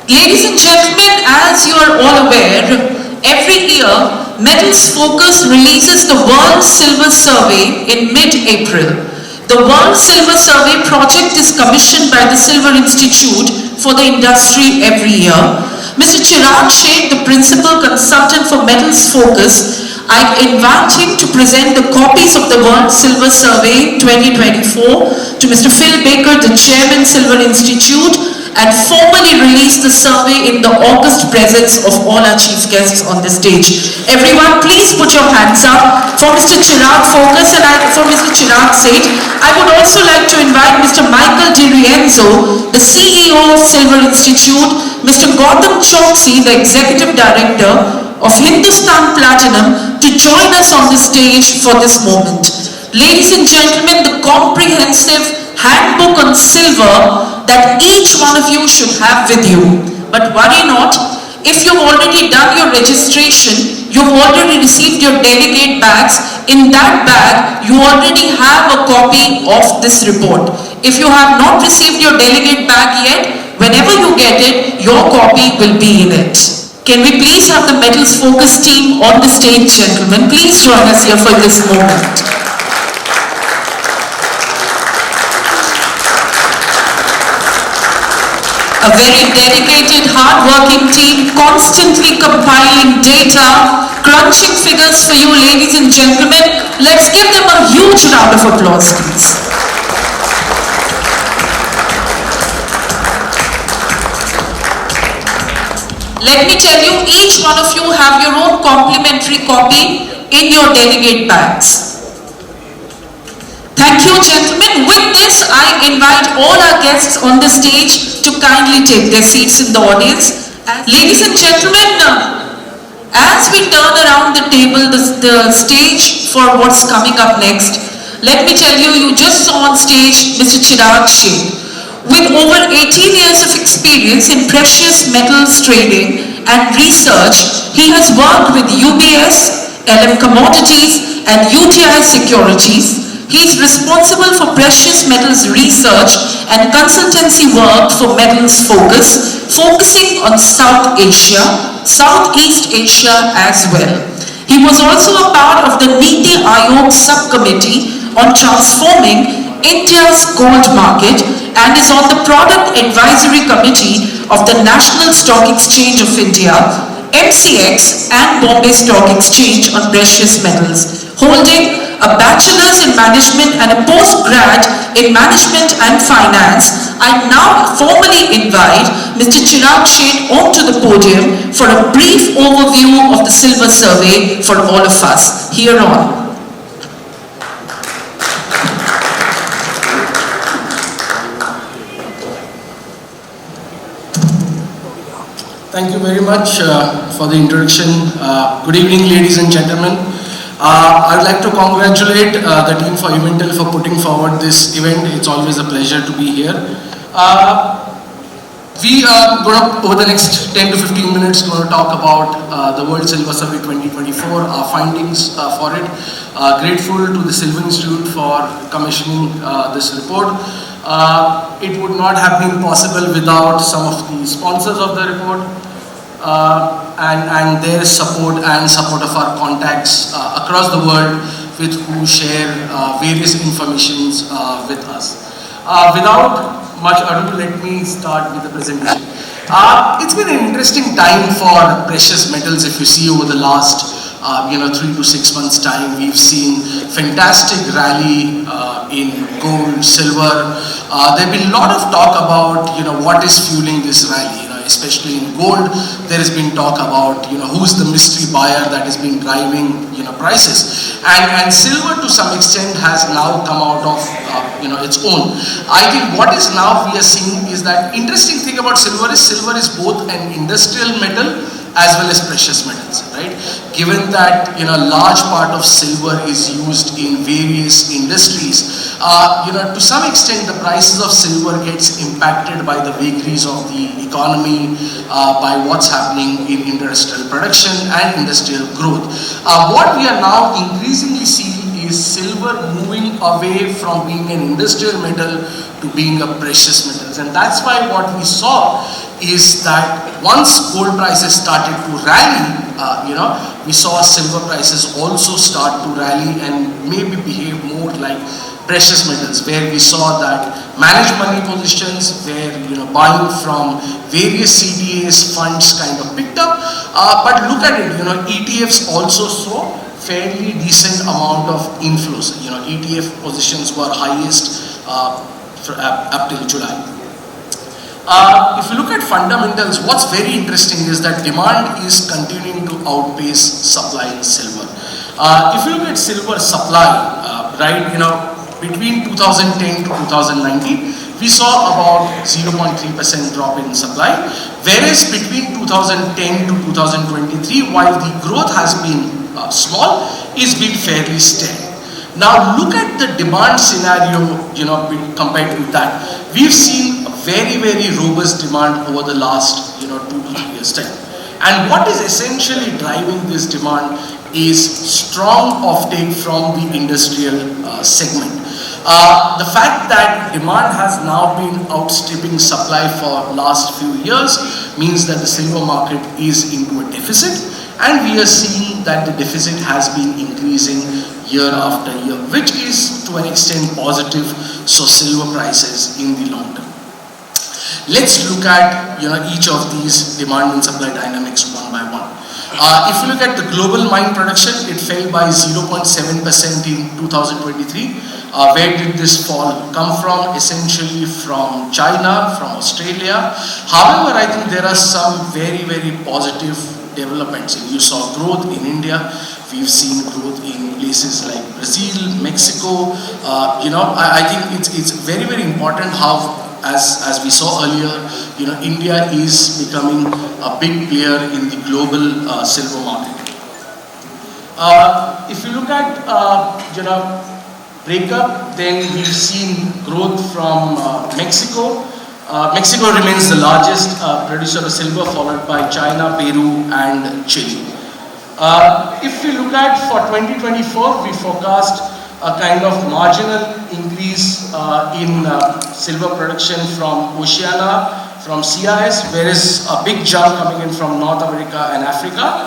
Ladies and gentlemen, as you are all aware, every year, Metals Focus releases the World Silver Survey in mid-April. The World Silver Survey project is commissioned by the Silver Institute for the industry every year. Mr. Chirag Sheth, the Principal Consultant for Metals Focus, I invite him to present the copies of the World Silver Survey 2024 to Mr. Phil Baker, the Chairman, Silver Institute, and formally release the survey in the august presence of all our chief guests on the stage. Everyone, please put your hands up for Mr. Chirag Focus and for Mr. Chirag Sheth. I would also like to invite Mr. Michael Di Rienzo, the CEO of Silver Institute, Mr. Gautam Choksi, the Executive Director of Hindustan Platinum, to join us on the stage for this moment. Ladies and gentlemen, the comprehensive handbook on silver that each one of you should have with you. But worry not, if you've already done your registration, you've already received your delegate bags. In that bag, you already have a copy of this report. If you have not received your delegate bag yet, whenever you get it, your copy will be in it. Can we please have the Metals Focus team on the stage, gentlemen? Please join us here for this moment. A very dedicated, hard-working team, constantly compiling data, crunching figures for you, ladies and gentlemen. Let's give them a huge round of applause, please. Let me tell you, each one of you have your own complimentary copy in your delegate bags. Thank you, gentlemen. With this, I invite all our guests on the stage to kindly take their seats in the audience. Ladies and gentlemen, as we turn around the table, the stage for what's coming up next, let me tell you, you just saw on stage Mr. Chirag Sheth. With over 18 years of experience in precious metals trading and research, he has worked with UBS, LM Commodities, and UTI Securities. He is responsible for precious metals research and consultancy work for Metals Focus, focusing on South Asia, Southeast Asia as well. He was also a part of the Niti Aayog subcommittee on transforming India's gold market and is on the Product Advisory Committee of the National Stock Exchange of India, MCX, and Bombay Stock Exchange on precious metals, holding a bachelor's in management and a postgrad in management and finance. I now formally invite Mr. Chirag Sheth onto the podium for a brief overview of the Silver Survey for all of us. Here on. Thank you very much for the introduction. Good evening, ladies and gentlemen. I would like to congratulate the team for Eventel for putting forward this event. It's always a pleasure to be here. We are going to, over the next 10 to 15 minutes, going to talk about the World Silver Survey 2024, our findings for it. Grateful to the Silver Institute for commissioning this report. It would not have been possible without some of the sponsors of the report and their support and support of our contacts across the world with who share various informations with us. Without much ado, let me start with the presentation. It's been an interesting time for precious metals. If you see over the last 3 to 6 months time, we've seen fantastic rally in gold, silver. There's been a lot of talk about what is fueling this rally. Especially in gold, there has been talk about who's the mystery buyer that has been driving prices, and silver to some extent has now come out of its own. I think what is now we are seeing is that interesting thing about silver is both an industrial metal as well as precious metals, right? Given that a large part of silver is used in various industries, to some extent the prices of silver gets impacted by the vagaries of the economy, by what's happening in industrial production and industrial growth. What we are now increasingly seeing is silver moving away from being an industrial metal to being a precious metals, and that's why what we saw is that once gold prices started to rally, we saw silver prices also start to rally and maybe behave more like precious metals, where we saw that managed money positions, where buying from various CDAs funds kind of picked up. But look at it, ETFs also saw fairly decent amount of inflows. ETF positions were highest up till July. If you look at fundamentals, what's very interesting is that demand is continuing to outpace supply in silver. If you look at silver supply, between 2010 to 2019, we saw about 0.3% drop in supply, whereas between 2010 to 2023, while the growth has been small, it's been fairly steady. Now look at the demand scenario, compared to that. We've seen a very, very robust demand over the last, 2-3 years time. And what is essentially driving this demand is strong offtake from the industrial segment. The fact that demand has now been outstripping supply for last few years means that the silver market is into a deficit, and we are seeing that the deficit has been increasing year after year, which is to an extent positive for silver prices in the long term. Let's look at each of these demand and supply dynamics one by one. If you look at the global mine production, it fell by 0.7% in 2023. Where did this fall come from? Essentially from China, from Australia. However, I think there are some very, very positive developments. You saw growth in India. We've seen growth in places like Brazil, Mexico. I think it's very, very important how, as we saw earlier, India is becoming a big player in the global silver market. If you look at breakup, then we've seen growth from Mexico. Mexico remains the largest producer of silver, followed by China, Peru, and Chile. If we look at for 2024, we forecast a kind of marginal increase in silver production from Oceania, from CIS, whereas a big jump coming in from North America and Africa,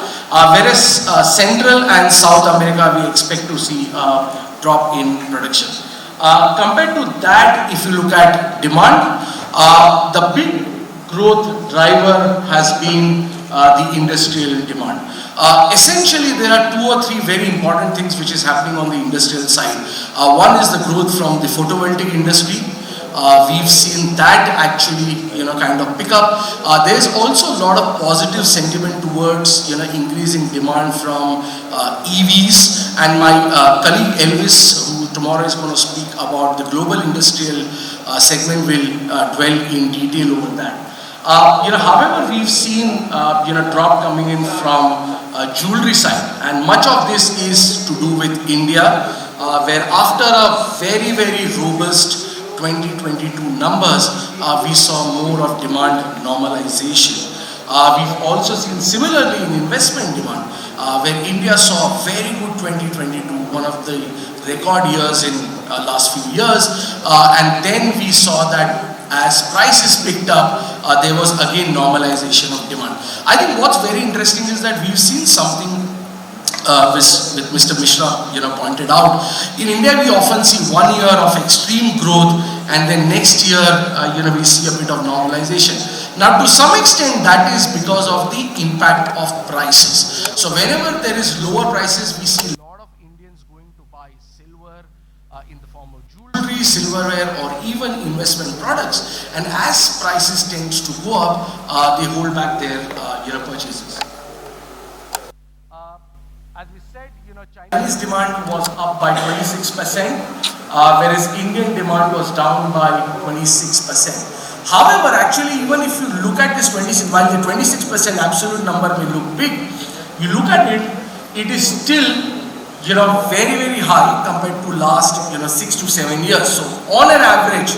whereas Central and South America we expect to see a drop in production. Compared to that, if you look at demand, the big growth driver has been the industrial demand. Essentially, there are 2 or 3 very important things which is happening on the industrial side. One is the growth from the photovoltaic industry. We've seen that actually, kind of pick up. There's also a lot of positive sentiment towards, increasing demand from EVs. And my colleague Elvis, who tomorrow is going to speak about the global industrial segment, will dwell in detail over that. However, we've seen, drop coming in from jewelry side, and much of this is to do with India, where after a very, very robust 2022 numbers, we saw more of demand normalization. We've also seen similarly in investment demand, where India saw a very good 2022, one of the record years in last few years, and then we saw that as prices picked up, there was again normalization of demand. I think what's very interesting is that we've seen something with Mr. Mishra, pointed out. In India, we often see 1 year of extreme growth, and then next year, we see a bit of normalization. Now, to some extent, that is because of the impact of prices. So, whenever there is lower prices, we see a lot of Indians going to buy silver in the form of jewelry, silverware, or even investment products. And as prices tend to go up, they hold back their purchases. As we said, Chinese demand was up by 26%, whereas Indian demand was down by 26%. However, actually, even if you look at this 26, while the 26% absolute number may look big, you look at it, it is still, very, very high compared to last, 6 to 7 years. So, on an average,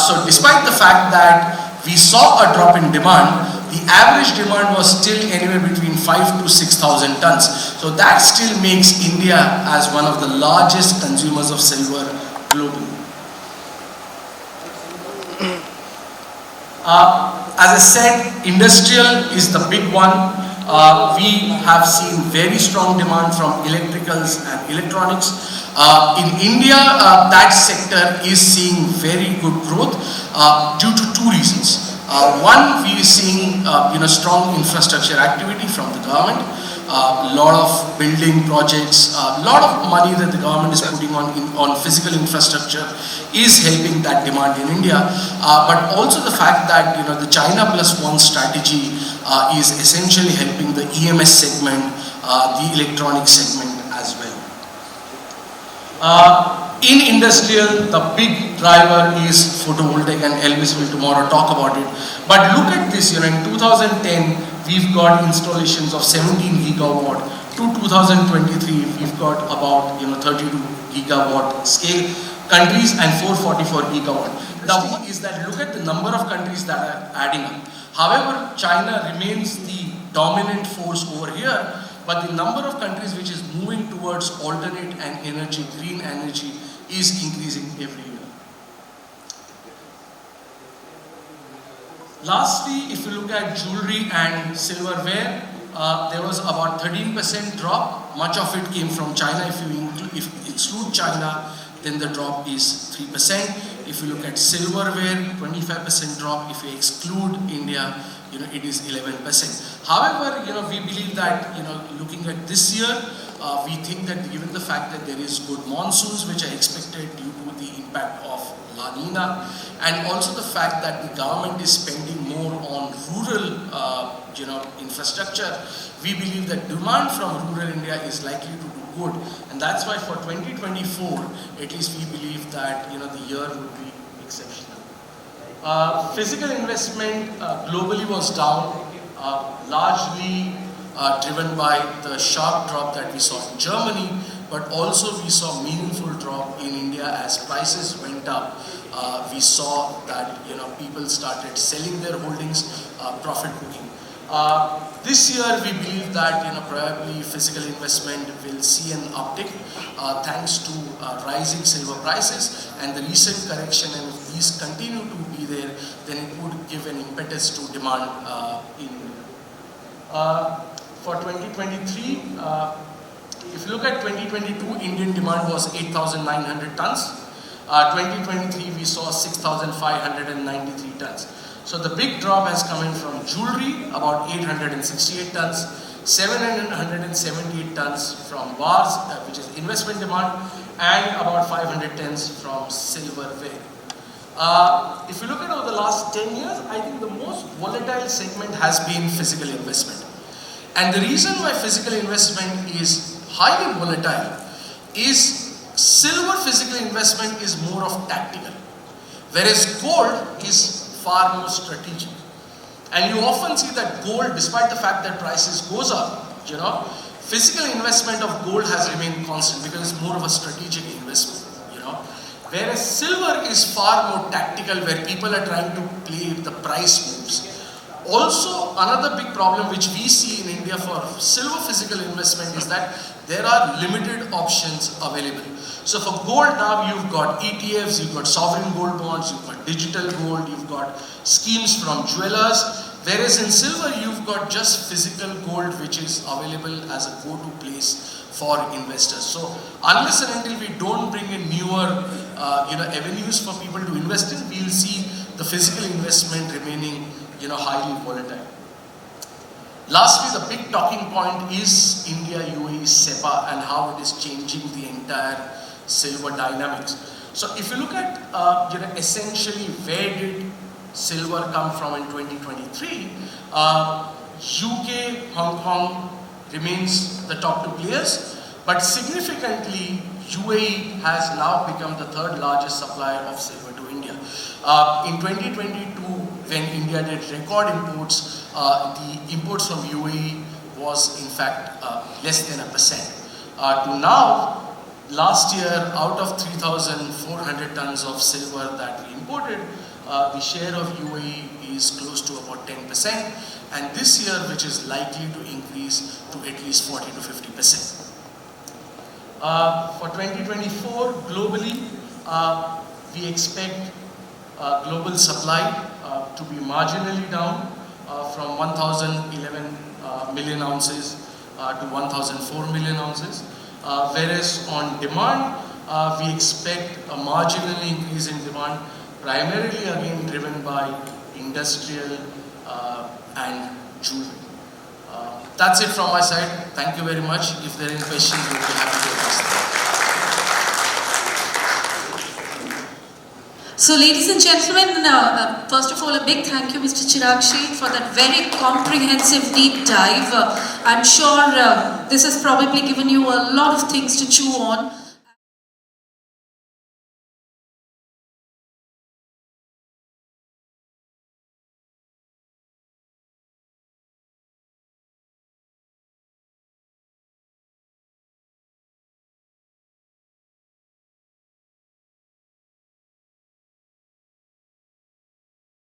so despite the fact that we saw a drop in demand, the average demand was still anywhere between 5 to 6,000 tons. So that still makes India as one of the largest consumers of silver globally. As I said, industrial is the big one. We have seen very strong demand from electricals and electronics. In India, that sector is seeing very good growth due to two reasons. One, we are seeing strong infrastructure activity from the government. A lot of building projects, a lot of money that the government is putting on physical infrastructure is helping that demand in India. But also the fact that the China Plus One strategy is essentially helping the EMS segment, the electronic segment as well. In industrial, the big driver is photovoltaic, and Elvis will tomorrow talk about it. But look at this, in 2010, we've got installations of 17 gigawatt. To 2023, we've got about 32 gigawatt scale countries and 444 gigawatt. The thing is that look at the number of countries that are adding up. However, China remains the dominant force over here, but the number of countries which is moving towards alternate and energy, green energy, is increasing every year. Lastly, if you look at jewelry and silverware, there was about 13% drop. Much of it came from China. If you exclude China, then the drop is 3%. If you look at silverware, 25% drop. If you exclude India, it is 11%. However, we believe that, looking at this year, we think that given the fact that there is good monsoons which are expected due to the impact of La Nina, and also the fact that the government is spending more on rural, infrastructure, we believe that demand from rural India is likely to do good, and that's why for 2024, at least we believe that the year would be exceptional. Physical investment globally was down, largely driven by the sharp drop that we saw in Germany, but also we saw meaningful drop in India as prices went up. We saw that people started selling their holdings, profit booking. This year we believe that probably physical investment will see an uptick thanks to rising silver prices and the recent correction, and if these continue to be there, then it would give an impetus to demand in India. For 2023, if you look at 2022, Indian demand was 8,900 tons. 2023, we saw 6,593 tons. So the big drop has come in from jewelry, about 868 tons, 778 tons from bars, which is investment demand, and about 500 tons from silverware. If you look at over the last 10 years, I think the most volatile segment has been physical investment. And the reason why physical investment is highly volatile is silver physical investment is more of tactical, whereas gold is far more strategic. And you often see that gold, despite the fact that prices goes up, physical investment of gold has remained constant because it's more of a strategic investment, Whereas silver is far more tactical, where people are trying to play if the price moves. Also, another big problem which we see in India for silver physical investment is that there are limited options available. So for gold now, you've got ETFs, you've got sovereign gold bonds, you've got digital gold, you've got schemes from jewelers, whereas in silver, you've got just physical gold which is available as a go-to place for investors. So unless and until we don't bring in newer avenues for people to invest in, we'll see the physical investment remaining highly volatile. Lastly, the big talking point is India-UAE SEPA and how it is changing the entire silver dynamics. So if you look at essentially where did silver come from in 2023, UK, Hong Kong remains the top two players, but significantly UAE has now become the third largest supplier of silver to India. In 2022, when India did record imports, the imports from UAE was in fact less than 1%. To now, last year, out of 3,400 tons of silver that we imported, the share of UAE is close to about 10%, and this year, which is likely to increase to at least 40 to 50%. For 2024, globally, we expect global supply to be marginally down from 1,011 million ounces to 1,004 million ounces. Whereas on demand, we expect a marginal increase in demand, primarily again driven by industrial and jewelry. That's it from my side. Thank you very much. If there are any questions, we'll be happy to address them. So ladies and gentlemen, first of all a big thank you Mr. Chirag Sheikh for that very comprehensive deep dive. I'm sure this has probably given you a lot of things to chew on.